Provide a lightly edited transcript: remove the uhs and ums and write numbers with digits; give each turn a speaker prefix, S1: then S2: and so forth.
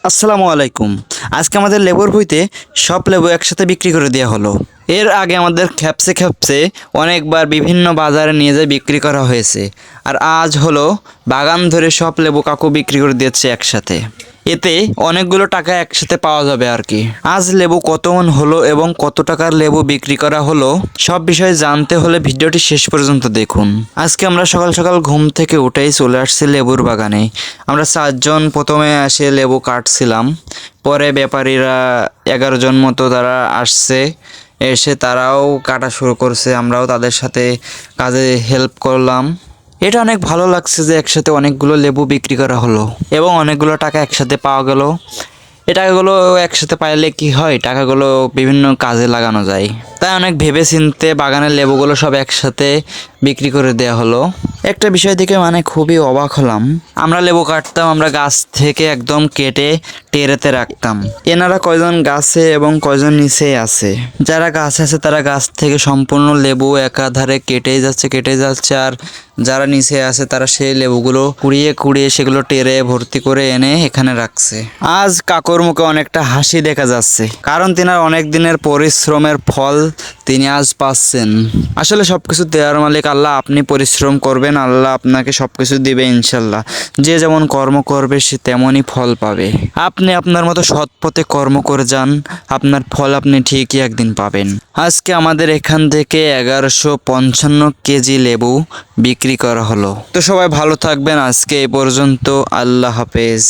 S1: আসসালামু আলাইকুম। আজকে আমাদের লেবুর ভুঁইতে সব লেবু একসাথে বিক্রি করে দেওয়া হলো। এর আগে আমাদের খ্যাপসে খ্যাপসে অনেকবার বিভিন্ন বাজারে নিয়ে যেয়ে বিক্রি করা হয়েছে। আর আজ হলো বাগান ধরে সব লেবু কাকু বিক্রি করে দিচ্ছে একসাথে। এতে অনেকগুলো টাকা একসাথে পাওয়া যাবে আর কি। আজ লেবু কত মন হলো এবং কত টাকার লেবু বিক্রি করা হলো সব বিষয়ে জানতে হলে ভিডিওটি শেষ পর্যন্ত দেখুন। আজকে আমরা সকাল সকাল ঘুম থেকে উঠেই চলে আসছি লেবুর বাগানে। আমরা 4 জন প্রথমে এসে লেবু কাটছিলাম, পরে ব্যাপারীরা 11 জন মতো তারা আসছে, এসে তারাও কাটা শুরু করছে। আমরাও তাদের সাথে কাজে হেল্প করলাম। এটা অনেক ভালো লাগছে যে একসাথে অনেকগুলো লেবু বিক্রি করা হলো এবং অনেকগুলো টাকা একসাথে পাওয়া গেল। এই টাকাগুলো একসাথে পাইলে কি হয়, টাকাগুলো বিভিন্ন কাজে লাগানো যায়। তাই অনেক ভেবে চিন্তে বাগানের লেবুগুলো সব একসাথে বিক্রি করে দেওয়া হলো। একটা বিষয় দেখে খুবই অবাক হলাম। আমরা লেবু কাটতাম, আমরা গাছ থেকে একদম কেটে টেরেতে রাখতাম। এনারা কয়জন গাছে এবং কয়জন নিচেই আছে। যারা গাছে আছে তারা গাছ থেকে সম্পূর্ণ লেবু একাধারে কেটেই যাচ্ছে, আর যারা নিচে আছে তারা সেই লেবুগুলো কুড়িয়ে কুড়িয়ে সেগুলো টেরে ভর্তি করে এনে এখানে রাখছে। আজ কাকুর মুখে অনেকটা হাসি দেখা যাচ্ছে, কারণ তিনার অনেক দিনের পরিশ্রমের ফল তিনি আজ পাচ্ছেন। আসলে সবকিছু দেওয়ার মালিক আল্লাহ। আপনি পরিশ্রম করবেন, আল্লাহ আপনাকে সবকিছু দিবে ইনশাল্লাহ। যে যেমন কর্ম করবে সে তেমনই ফল পাবে। আপনি আপনার মতো সৎ পথে কর্ম করে যান, আপনার ফল আপনি ঠিকই একদিন পাবেন। আজকে আমাদের এখান থেকে 1155 কেজি লেবু বিক্রি করা হলো। তো সবাই ভালো থাকবেন, আজকে এই পর্যন্ত। আল্লাহ হাফেজ।